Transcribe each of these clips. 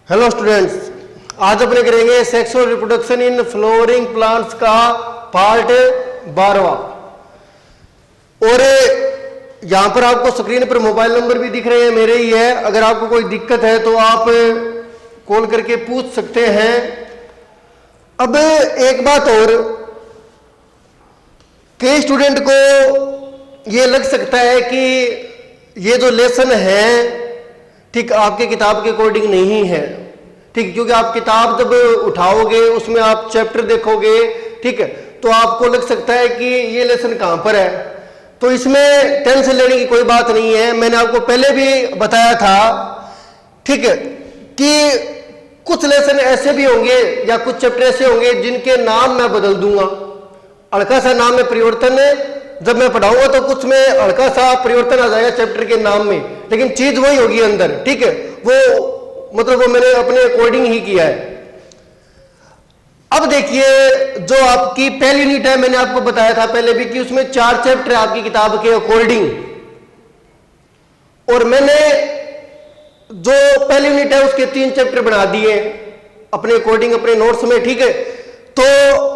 Hello students, आज अपने करेंगे sexual reproduction in flooring plants का पार्ट 12वां। और यहां पर आपको स्क्रीन पर मोबाइल नंबर भी दिख रहे हैं, मेरे ही है। अगर आपको कोई दिक्कत है तो आप कॉल करके पूछ सकते हैं। अब एक बात और, कई स्टूडेंट को ये लग सकता है कि ये जो लेसन है ठीक आपके किताब के अकॉर्डिंग नहीं है, ठीक, क्योंकि आप किताब जब उठाओगे उसमें आप चैप्टर देखोगे, ठीक है, तो आपको लग सकता है कि ये लेसन कहां पर है। तो इसमें टेंशन लेने की कोई बात नहीं है। मैंने आपको पहले भी बताया था, ठीक है, कि कुछ लेसन ऐसे भी होंगे या कुछ चैप्टर ऐसे होंगे जिनके नाम मैं बदल दूंगा। हल्का सा नाम में परिवर्तन जब मैं पढ़ाऊंगा तो कुछ में हल्का सा परिवर्तन आ जाएगा चैप्टर के नाम में, लेकिन चीज वही होगी अंदर, ठीक है। वो मतलब वो मैंने अपने अकॉर्डिंग ही किया है। अब देखिए, जो आपकी पहली यूनिट है, मैंने आपको बताया था पहले भी कि उसमें 4 चैप्टर है आपकी किताब के अकॉर्डिंग, और मैंने जो पहली यूनिट है उसके 3 चैप्टर बना दिए अपने अकॉर्डिंग अपने नोट्स में, ठीक है। तो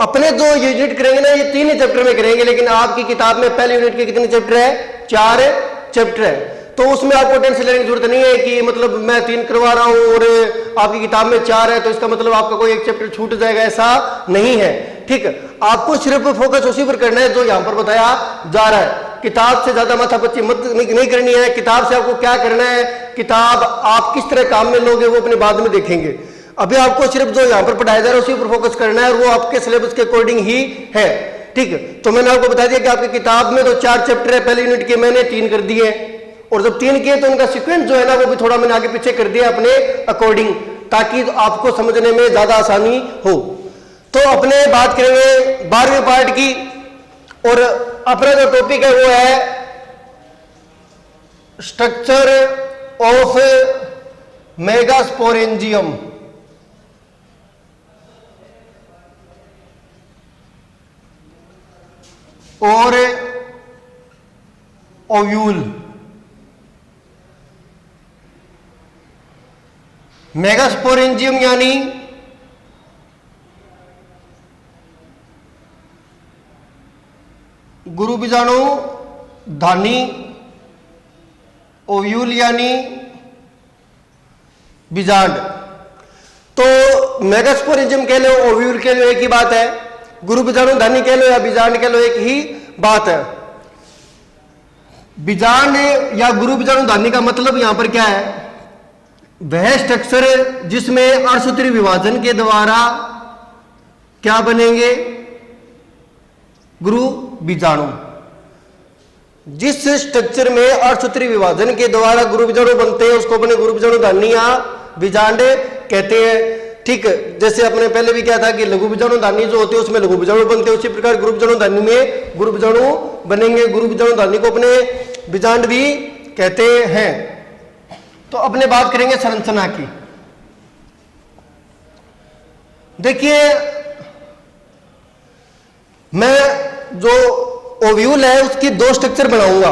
अपने जो यूनिट करेंगे ना, ये 3 ही चैप्टर में करेंगे, लेकिन आपकी किताब में पहले यूनिट के कितने चैप्टर है? 4 चैप्टर है। तो उसमें आपको टेंशन लेने की जरूरत नहीं है कि मतलब मैं 3 करवा रहा हूं और आपकी किताब में 4 है तो इसका मतलब आपका कोई एक चैप्टर छूट जाएगा, ऐसा नहीं है, ठीक है। आपको सिर्फ फोकस उसी पर करना है जो यहां पर बताया जा रहा है। किताब से ज्यादा माथापच्ची मत नहीं करनी है। किताब से आपको क्या करना है, किताब आप किस तरह काम में लोगे वो अपने बाद में देखेंगे। अभी आपको सिर्फ जो यहां पर पढ़ाया जा रहा है उसी पर फोकस करना है, और वो आपके सिलेबस के अकॉर्डिंग ही है, ठीक है। तो मैंने आपको बता दिया कि आपकी किताब में तो 4 चैप्टर है, पहले यूनिट के मैंने 3 कर दिए, और जब 3 किए तो उनका सीक्वेंस जो है ना वो भी थोड़ा मैंने आगे पीछे कर दिया अपने अकॉर्डिंग, ताकि आपको समझने में ज्यादा आसानी हो। तो अपने बात करेंगे 12वें पार्ट की, और अपना जो टॉपिक है वो है स्ट्रक्चर ऑफ मेगास्पोरेंजियम। और ओव्यूल। मेगास्पोरेंजियम यानी गुरु बीजाणु धानी, ओव्यूल यानी बीजांड। तो मेगास्पोरेंजियम कह लो, ओव्यूल कह लो, एक ही बात है। गुरु बीजाणु धानी कह लो या बीजांड कह लो, एक ही बात है। बीजांड या गुरु बीजाणु धानी का मतलब यहां पर क्या है? वह स्ट्रक्चर जिसमें अर्धसूत्री विभाजन के द्वारा क्या बनेंगे? गुरु बीजाणु। जिस स्ट्रक्चर में अर्धसूत्री विभाजन के द्वारा गुरु बीजाणु बनते हैं उसको अपने गुरु बीजाणु धानी या बीजांड कहते हैं, ठीक है। जैसे अपने पहले भी क्या था कि लघु बीजाणु धानी जो होते हैं उसमें लघु बीजाणु बनते हैं, उसी प्रकार गुरु बीजाणु धानी में गुरु बीजाणु बनेंगे। गुरु बीजाणु धानी को अपने बीजांड भी कहते हैं। तो अपने बात करेंगे संरचना की। देखिए, मैं जो ओव्यूल है उसकी 2 स्ट्रक्चर बनाऊंगा।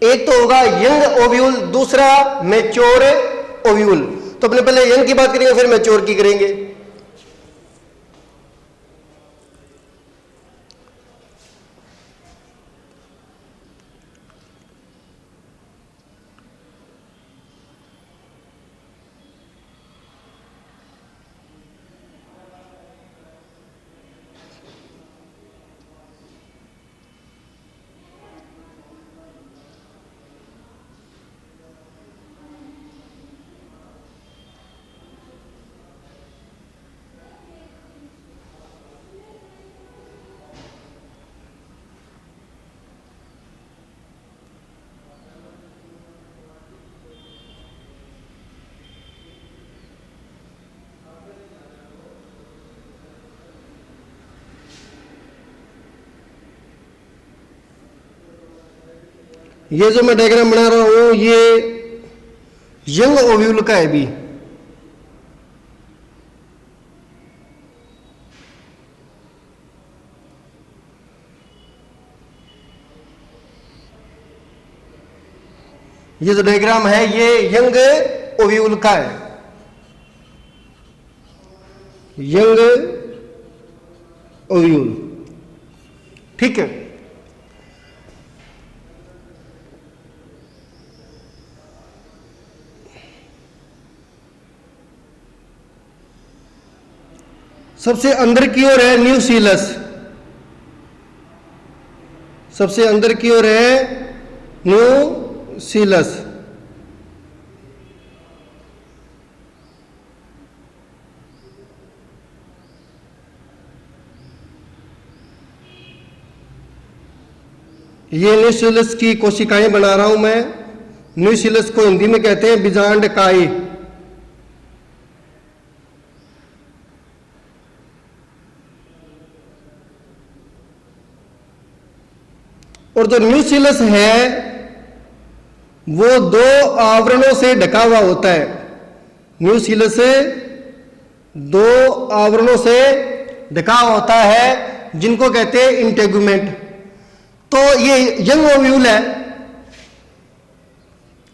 एक तो होगा यंग ओव्यूल, दूसरा मैच्योर ओव्यूल। तो अपने पहले यंग की बात करेंगे, फिर मैच्योर की करेंगे। ये जो मैं डायग्राम बना रहा हूं ये यंग ओव्यूल का है भी। ये जो डायग्राम है ये यंग ओव्यूल का है। Young ovule. ठीक है, सबसे अंदर की ओर है न्यूसीलस, सबसे अंदर की ओर है न्यूसीलस। ये न्यूसीलस की कोशिकाएं बना रहा हूं मैं। न्यूसीलस को हिंदी में कहते हैं बीजांड काई। और जो न्यूसीलस है वो दो आवरणों से ढका हुआ होता है। न्यूसीलस दो आवरणों से ढका होता है जिनको कहते हैं इंटेगुमेंट। तो ये यंग ओव्यूल है,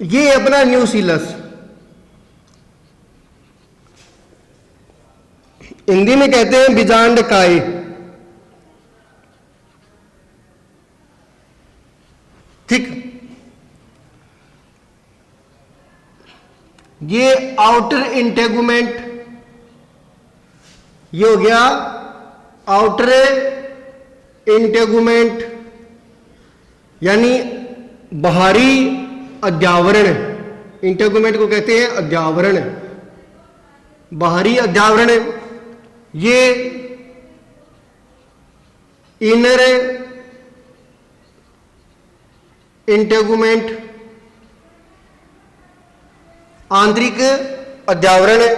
ये अपना न्यूसीलस, हिंदी में कहते हैं बीजांड काई। ठीक, ये आउटर इंटेगुमेंट, ये हो गया आउटर इंटेगुमेंट यानी बाहरी अध्यावरण। इंटेगुमेंट को कहते हैं अध्यावरण, बाहरी अध्यावरण। ये इनर इंटेगुमेंट आंतरिक अध्यावरण है।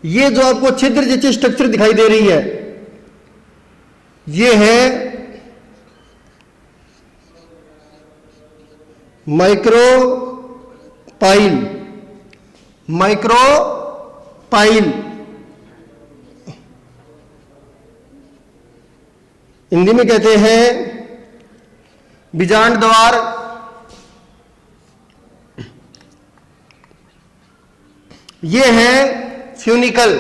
ये जो आपको छिद्र जैसी स्ट्रक्चर दिखाई दे रही है ये है माइक्रोपाइल। माइक्रोपाइल हिंदी में कहते हैं बीजांड द्वार। ये है फ्यूनिकल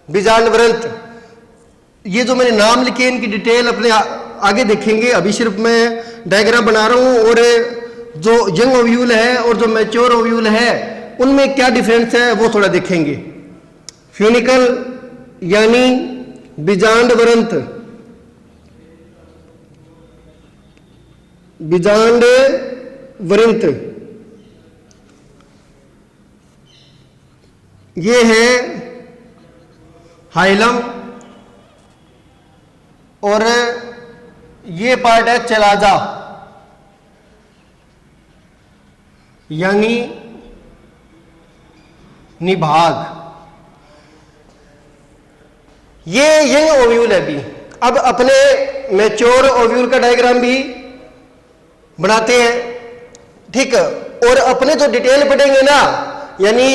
बीजांड व्रंत। ये जो मैंने नाम लिखे इनकी डिटेल अपने आगे देखेंगे, अभी सिर्फ मैं डायग्राम बना रहा हूं। और जो यंग ओव्यूल है और जो मैच्योर ओव्यूल है उनमें क्या डिफरेंस है वो थोड़ा देखेंगे। फ्यूनिकल यानी बीजांड व्रंत, बीजांड व्रंत ये है हाइलम और ये पार्ट है चलाजा यानी निभाग। ये यंग ओव्यूल है। भी अब अपने मैच्योर ओव्यूल का डायग्राम भी बनाते हैं। ठीक, और अपने जो डिटेल पढ़ेंगे ना, यानी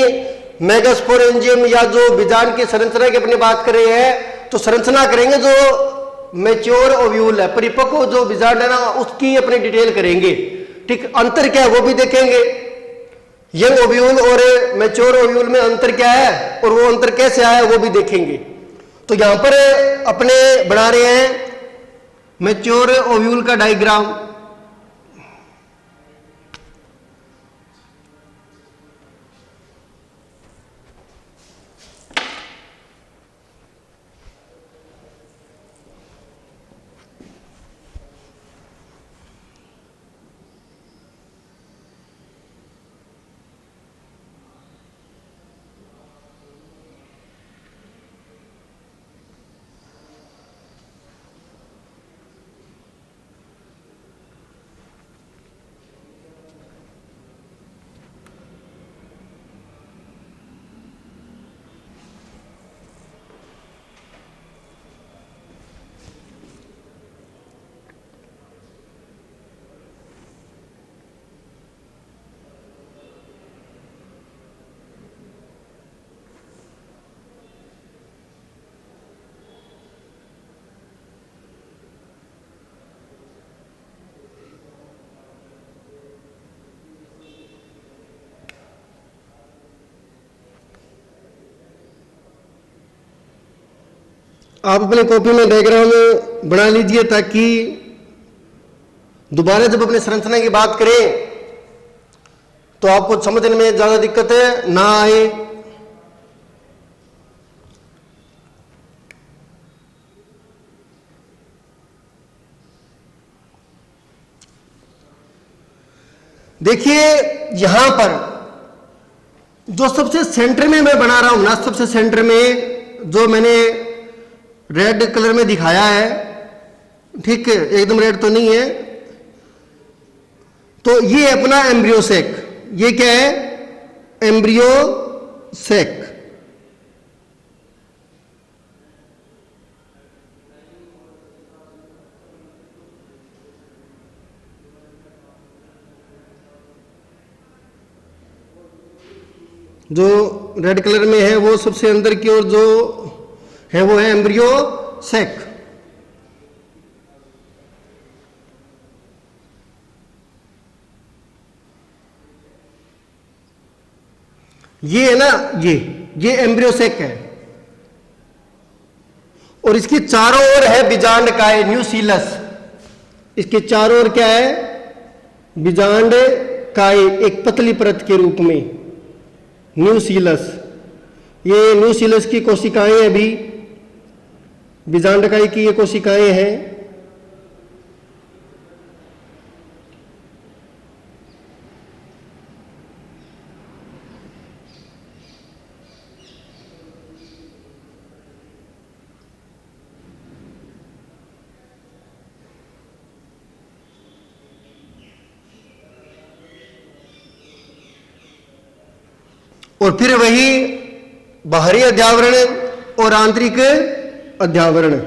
मेगास्पोरेंजियम या जो बीजांड की संरचना की अपनी बात कर रहे हैं तो संरचना करेंगे जो मैच्योर ओव्यूल है, परिपक्व जो बीजांड है ना उसकी अपनी डिटेल करेंगे। ठीक, अंतर क्या है वो भी देखेंगे। यंग ओव्यूल और मैच्योर ओव्यूल में अंतर क्या है और वो अंतर कैसे आया वो भी देखेंगे। तो यहां पर अपने बना रहे हैं मैच्योर ओव्यूल का डायग्राम। आप अपने कॉपी में डायग्राम बना लीजिए ताकि दोबारा जब अपने संरचना की बात करें तो आपको समझने में ज्यादा दिक्कत ना आए। देखिए यहां पर जो सबसे सेंटर में मैं बना रहा हूं ना, सबसे सेंटर में जो मैंने रेड कलर में दिखाया है, ठीक है, एकदम रेड तो नहीं है, तो ये अपना एम्ब्रियो सेक। ये क्या है? Embryo sac. जो रेड कलर में है वो सबसे अंदर की ओर जो है वो है एम्ब्रियो सेक। ये है ना, ये एम्ब्रियो सेक है और इसकी चारों ओर है बीजांड काय, न्यूसीलस। इसके चारों ओर क्या है? बीजांड काय, एक पतली परत के रूप में न्यूसीलस। ये न्यूसीलस की कोशिकाएं अभी बीजांड काय की ये कोशिकाएं हैं। और फिर वही बाहरी अध्यावरण और आंतरिक अध्यावरण।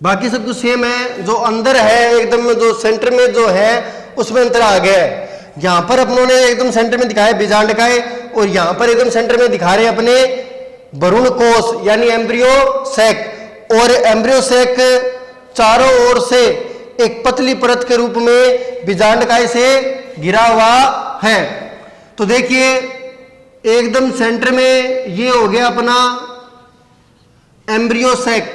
बाकी सब कुछ सेम है। जो अंदर है एकदम, जो सेंटर में जो है उसमें अंतर आ गया है। यहां पर अपनों ने एकदम सेंटर में दिखाया बीजांड काय और यहां पर एकदम सेंटर में दिखा रहे अपने भ्रूण कोश यानी एम्ब्रियो सेक। और एम्ब्रियो सेक चारों ओर से एक पतली परत के रूप में बीजांड काय से घिरा हुआ है। तो देखिए एकदम सेंटर में ये हो गया अपना एम्ब्रियो सेक।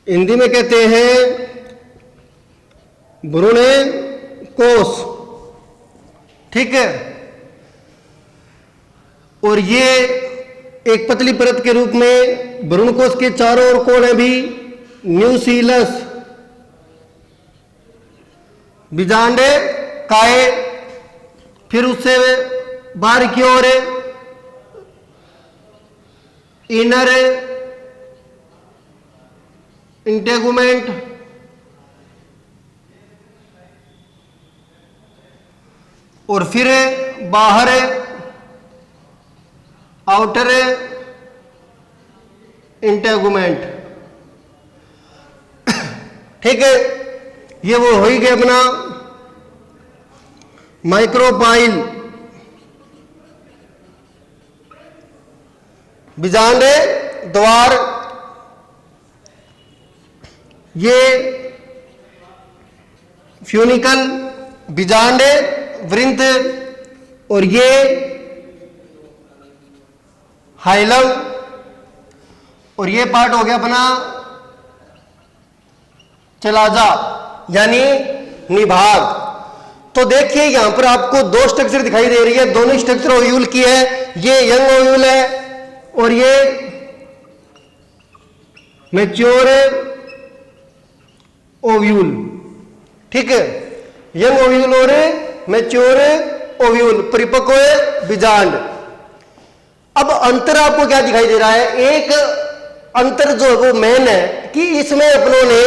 हिंदी में कहते हैं भ्रूण कोश, ठीक है। और ये एक पतली परत के रूप में भ्रूण कोश के चारों ओर कौन है भी? न्यूसीलस, बीजांड काय। फिर उससे बाहर की ओर इनर इंटेगुमेंट, और फिर बाहर आउटर इंटेगुमेंट, ठीक है। ये वो हो ही गया अपना माइक्रोपाइल, बीजांड द्वार। ये फ्यूनिकल, बीजांड वृंत, और ये हाइलम, और ये पार्ट हो गया अपना चलाजा यानी निभाग। तो देखिए यहां पर आपको दो स्ट्रक्चर दिखाई दे रही है, दोनों स्ट्रक्चर ओव्यूल की है। ये यंग ओव्यूल है और ये मैच्योर ओव्यूल, ठीक है। यंग ओव्यूल और मैच्योर ओव्यूल, परिपक्व बीजांड। अब अंतर आपको क्या दिखाई दे रहा है? एक अंतर जो है वो मेन है कि इसमें अपनों ने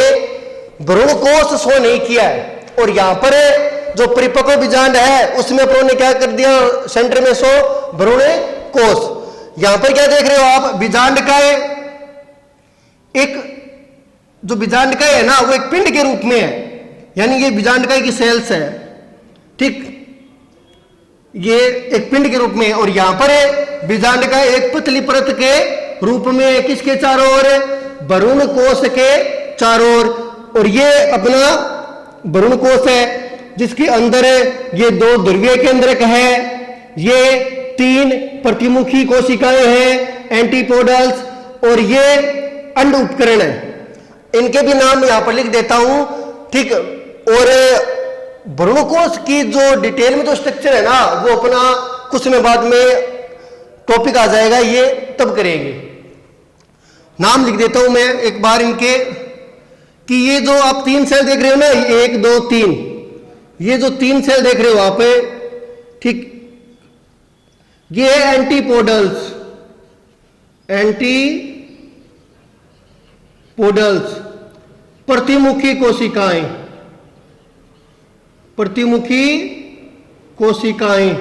भ्रूण कोष शो नहीं किया है, और यहां पर जो परिपक्व बीजांड है उसमें अपनों ने क्या कर दिया, सेंटर में शो भ्रूण कोष। यहां पर क्या देख रहे हो आप, बीजांड का एक जो बीजांड का है ना वो एक पिंड के रूप में है, यानी ये बीजांड का की सेल्स है, ठीक, ये एक पिंड के रूप में है। और यहां पर बीजांड का एक पतली परत के रूप में, किसके चारों ओर, भ्रूण कोष के चारों ओर। और ये अपना भ्रूण कोष है जिसके अंदर ये 2 ध्रुवीय केंद्रक है, ये 3 प्रतिमुखी कोशिकाएं हैं एंटीपोडल्स, और ये अंड उपकरण है। इनके भी नाम यहां पर लिख देता हूं, ठीक। और भ्रूण कोष की जो डिटेल में जो स्ट्रक्चर है ना वो अपना कुछ समय बाद में टॉपिक आ जाएगा, ये तब करेंगे। नाम लिख देता हूं मैं एक बार इनके, कि ये जो आप 3 सेल देख रहे हो ना, 1 2 3, ये जो 3 सेल देख रहे हो आप, ठीक, ये है एंटीपोडल्स, एंटीपोडल्स प्रतिमुखी कोशिकाएं, प्रतिमुखी कोशिकाएं,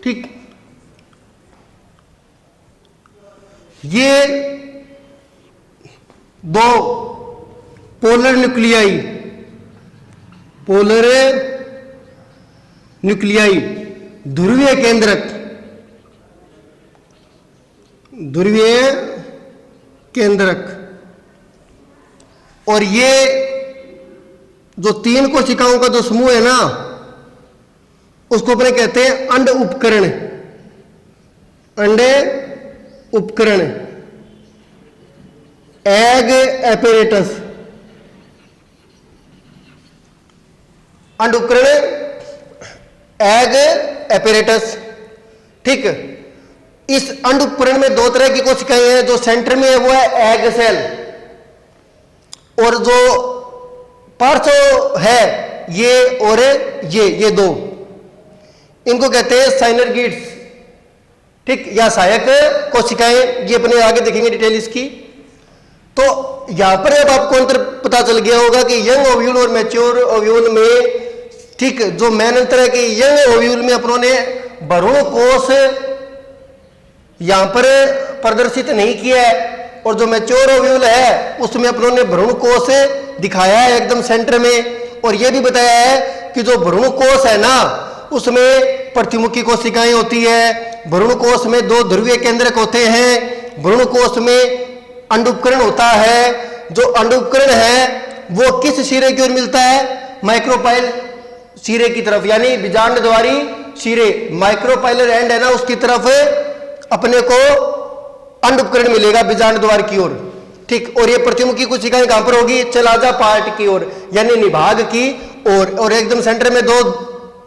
ठीक। ये 2 पोलर न्यूक्लियाई, पोलर न्यूक्लियाई, ध्रुवीय केंद्रक, ध्रुवीय केंद्रक। और ये जो 3 कोशिकाओं का जो समूह है ना उसको अपने कहते हैं अंड उपकरण, अंड उपकरण, एग एपेरेटस, अंड उपकरण, एग एपेरेटस, ठीक। इस अंड उपकरण में 2 तरह की कोशिकाएं हैं, जो सेंटर में है वो है एग सेल, और जो पार्श्व है ये और ये 2, इनको कहते हैं साइनरगिड्स, ठीक, या सहायक कोशिकाएं। ये अपने आगे देखेंगे डिटेल इसकी। तो यहां पर अब आपको अंतर पता चल गया होगा कि यंग ओव्यूल और मैच्योर ओव्यूल में, ठीक, जो मेन अंतर है कि यंग ओव्यूल में अपनों ने भ्रूण कोष यहां पर प्रदर्शित नहीं किया है, और जो मैच्योर ओव्यूल है उसमें अपनों ने भ्रूण कोष दिखाया है एकदम सेंटर में। और यह भी बताया है कि जो भ्रूण कोष है ना उसमें प्रतिमुखी कोशिकाएं होती है, भ्रूण कोष में 2 ध्रुवीय केंद्रक होते हैं, भ्रूण कोष में अंड उपकरण होता है। जो अंड उपकरण है वो किस सिरे की ओर मिलता है, माइक्रोपाइल सिरे की तरफ, यानी बीजांड द्वारी सिरे, माइक्रोपाइलर एंड है ना उसकी तरफ अपने को अंड उपकरण मिलेगा बीजांड द्वार की ओर, ठीक। और ये प्रतिमुखी कोशिकाएं कहां पर होगी, चलाजा पार्ट की ओर, यानी निभाग की ओर, और एकदम सेंटर में 2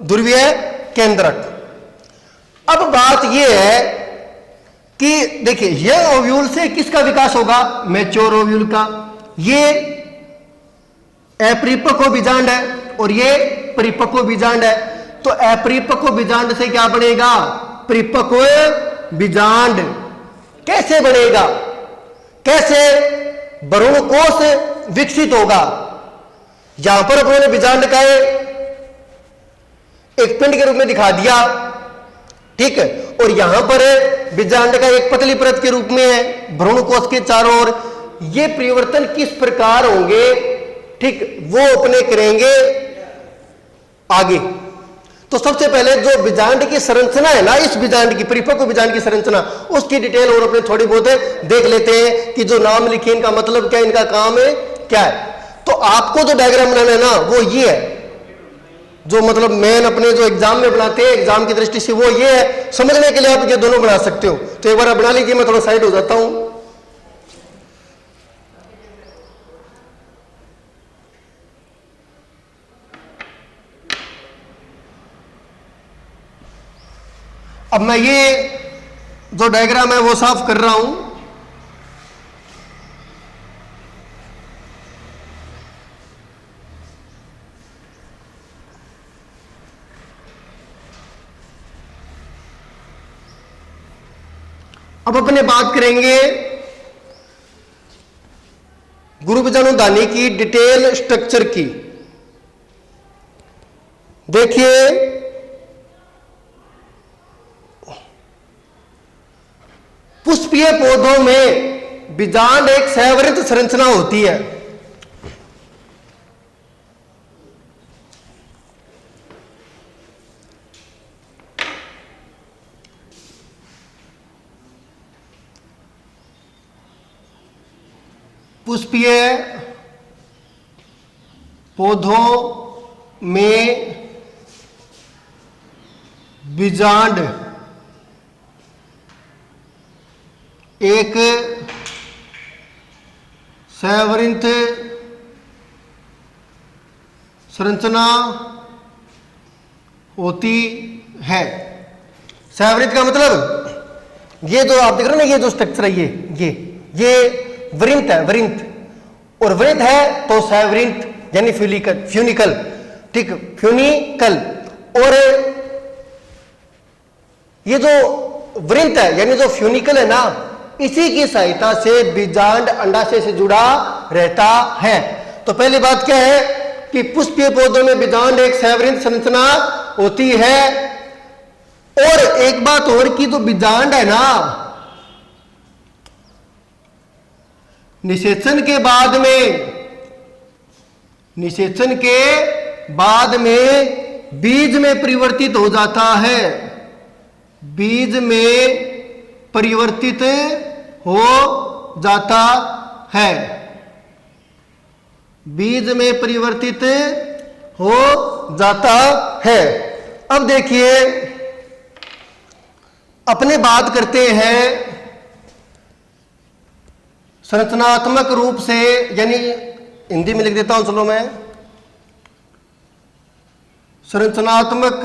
ध्रुवीय केंद्रक। अब बात यह है कि देखिए यह ओव्यूल से किसका विकास होगा, मैच्योर ओव्यूल का। ये अपरिपक्व बीजांड है और ये परिपक्व बीजांड है। तो अपरिपक्व बीजांड से क्या बनेगा, परिपक्व बीजांड। कैसे बनेगा, कैसे भ्रूण कोष विकसित होगा। यहां पर उन्होंने बीजांड का एक पिंड के रूप में दिखा दिया, ठीक है, और यहां पर बीजांड का एक पतली परत के रूप में है भ्रूण कोष के चारों ओर। ये परिवर्तन किस प्रकार होंगे, ठीक, वो अपने करेंगे आगे। तो सबसे पहले जो बीजांड की संरचना है ना, इस बीजांड की परिपक्व बीजांड की संरचना, उसकी डिटेल और अपने थोड़ी बहुत देख लेते हैं कि जो नाम लिखे इनका मतलब क्या, इनका काम है क्या है। तो आपको जो डायग्राम बनाना है ना वो ये है, जो मतलब मेन अपने जो एग्जाम में बनाते हैं एग्जाम की दृष्टि से, वो ये है। समझने के लिए आप ये दोनों बना सकते हो, तो एक बार आप बना लीजिए, मैं थोड़ा साइड हो जाता हूं। अब मैं ये जो डायग्राम है वो साफ कर रहा हूं। अब अपने बात करेंगे गुरु बीजाणुधानी की डिटेल स्ट्रक्चर की। देखिए पुष्पीय पौधों में बीजांड एक सहवृत संरचना होती है। पुष्पीय पौधों में बीजांड एक सहवृत संरचना होती है। सहवृत का मतलब ये जो आप देख रहे हो ना, ये जो स्ट्रक्चर है ये वृंत है, वृंत। और वृंत है तो सहवृत यानी फ्यूनिकल, ठीक, फ्यूनिकल। और ये जो वृंत है यानी जो फ्यूनिकल है ना, इसी की सहायता से बीजांड अंडाशय से जुड़ा रहता है। तो पहली बात क्या है कि पुष्पीय पौधों में बीजांड एक सहवृत संरचना होती है। और एक बात और की, तो बीजांड है ना, निषेचन के बाद में बीज में परिवर्तित हो जाता है, बीज में परिवर्तित हो जाता है, बीज में परिवर्तित हो जाता है। अब देखिए अपने बात करते हैं संरचनात्मक रूप से, यानी हिंदी में लिख देता हूं, चलो मैं, संरचनात्मक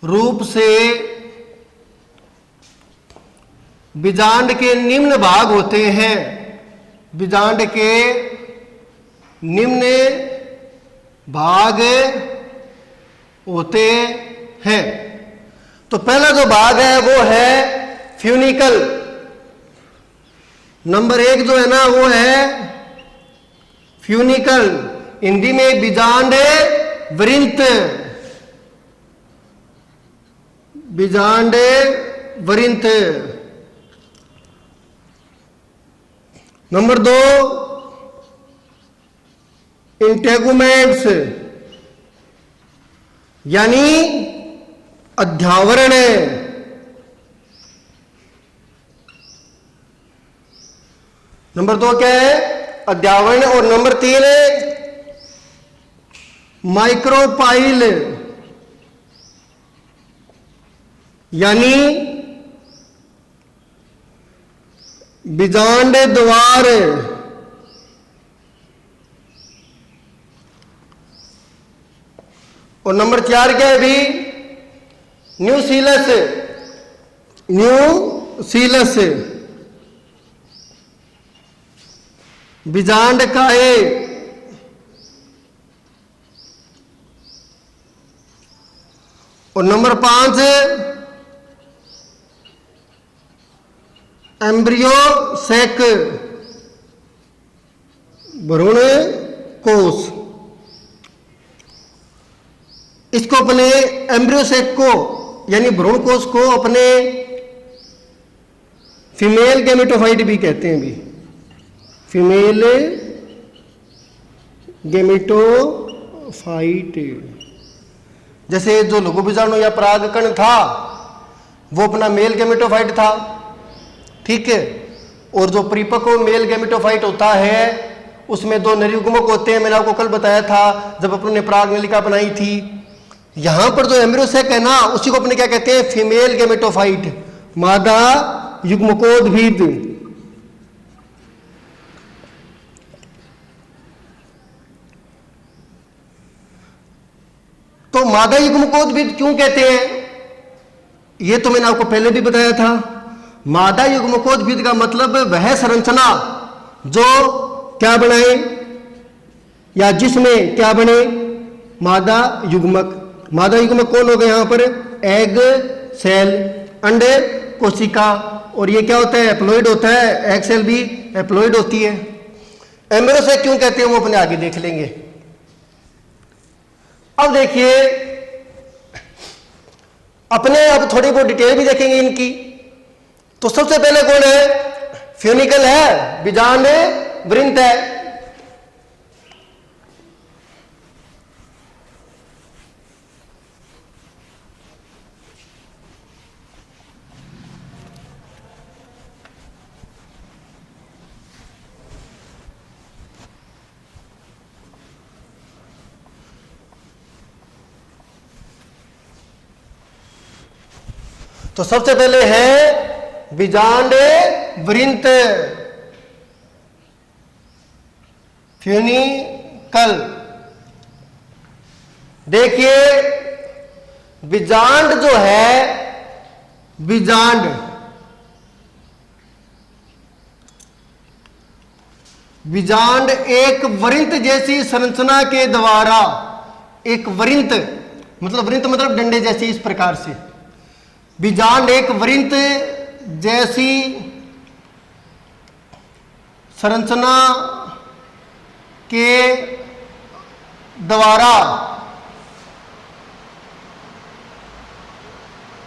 रूप से बीजांड के निम्न भाग होते हैं, बीजांड के निम्न भाग होते हैं। तो पहला जो भाग है वो है फ्यूनिकल। नंबर 1 जो है ना वो है फ्यूनिकल, हिंदी में बीजांड वृंत, बीजांड वृंत। नंबर 2 इंटेगुमेंट्स यानी अध्यावरण। नंबर 2 क्या है? अध्यावरण। और नंबर 3 माइक्रोपाइल यानी बीजांड द्वार। और नंबर 4 क्या है भी? न्यूसीलस, न्यूसीलस बीजांड काहे। और नंबर 5 एम्ब्रियो सेक, भ्रूण कोष। इसको अपने एम्ब्रियो सेक को यानी भ्रूण कोष को अपने फीमेल गैमेटोफाइट भी कहते हैं भी, फीमेल गैमेटोफाइट। जैसे जो लघु बीजाणु या परागकण था वो अपना मेल गैमेटोफाइट था, ठीक है। और जो परिपक्व मेल गैमेटोफाइट होता है उसमें 2 नरयुग्मक होते हैं, मैंने आपको कल बताया था जब अपन ने पराग नलिका बनाई थी। यहां पर जो एम्ब्रियो सेक है ना उसी को अपने क्या कहते हैं? फीमेल गैमेटोफाइट, मादा युग्मकोद्भिद। तो मादा युग्मकोद्भिद क्यों कहते हैं ये तो मैंने आपको पहले भी बताया था। मादा युग्मकोद्भिद का मतलब वह संरचना जो क्या बनाए या जिसमें क्या बने? मादा युग्मक। मादा युग्मक कौन हो गए यहां पर? एग सेल, अंडे कोशिका और ये क्या होता है, एप्लॉइड होता है, एक्स एल भी एप्लॉइड होती है। एम्ब्रियो से क्यों कहते हैं वो अपने आगे देख लेंगे। अब देखिए अपने अब थोड़ी बहुत डिटेल भी देखेंगे इनकी। तो सबसे पहले कौन है, फ्यूनिकल है, बीजांड वृंत है। तो सबसे पहले है बीजांड वृंत, फ्यूनिकल। देखिए बीजांड जो है, बीजांड बीजांड एक वृंत जैसी संरचना के द्वारा, एक वृंत मतलब डंडे जैसी, इस प्रकार से बीजांड एक वृंत जैसी संरचना के द्वारा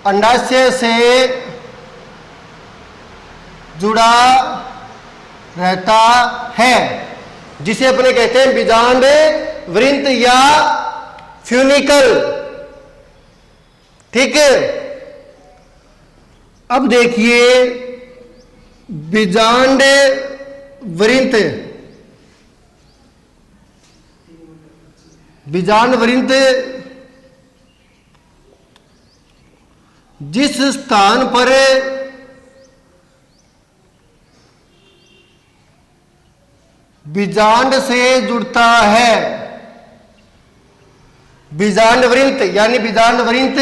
अंडाशय से जुड़ा रहता है, जिसे अपने कहते हैं बीजांड वृंत या फ्यूनिकल। ठीक है। अब देखिए बीजांड वृंत, बीजांड वृंत जिस स्थान पर बीजांड से जुड़ता है, बीजांड वृंत यानी बीजांड वृंत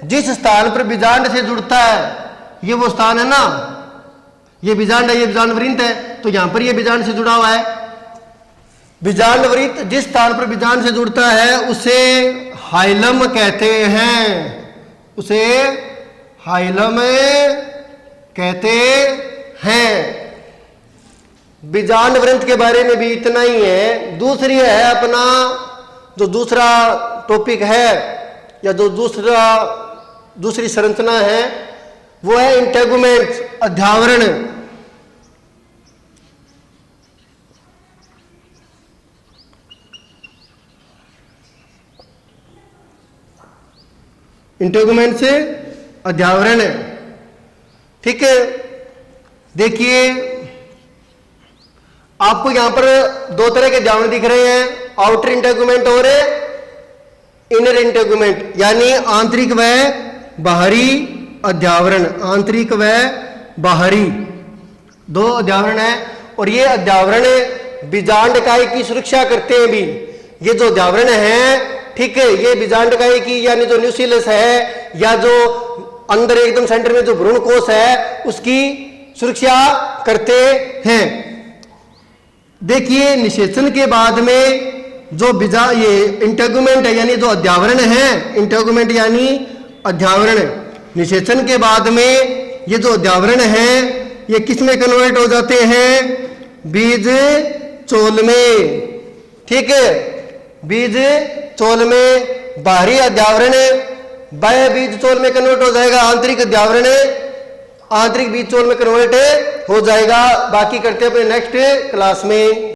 जिस स्थान पर बीजांड से जुड़ता है, ये वो स्थान है ना, ये बीजांड है, ये बीजांड वृंत है, तो यहां पर ये बीजांड से जुड़ा हुआ है। बीजांड वृंत जिस स्थान पर बीजांड से जुड़ता है उसे हाइलम कहते हैं, उसे हाइलम कहते हैं। बीजांड वृंत के बारे में भी इतना ही है। दूसरी है अपना जो दूसरा टॉपिक है या जो दूसरी संरचना है वो है इंटेगुमेंट, अध्यावरण। इंटेगुमेंट से अध्यावरण। ठीक है। देखिए आपको यहां पर दो तरह के अध्यावरण दिख रहे हैं, आउटर इंटेगुमेंट और इनर इंटेगुमेंट, यानी आंतरिक व बाहरी अध्यावरण। आंतरिक व बाहरी दो अध्यावरण है, और ये अध्यावरण बीजांड इकाई की सुरक्षा करते हैं भी। ये जो अध्यावरण है, ठीक है, ये बीजांड इकाई की यानी जो न्यूक्लियस है या जो अंदर एकदम सेंटर में जो भ्रूण कोश है उसकी सुरक्षा करते हैं। देखिए निषेचन के बाद में जो ये इंटेगुमेंट है यानी जो अध्यावरण है, इंटेगुमेंट यानी अध्यावरण, निषेचन के बाद में ये जो अध्यावरण है ये किस में कन्वर्ट हो जाते हैं, बीज चोल में। ठीक है, बीज चोल में बाहरी अध्यावरण बाह्य बीज चोल में कन्वर्ट हो जाएगा, आंतरिक अध्यावरण आंतरिक बीज चोल में कन्वर्ट हो जाएगा। बाकी करते हैं अपने नेक्स्ट क्लास में।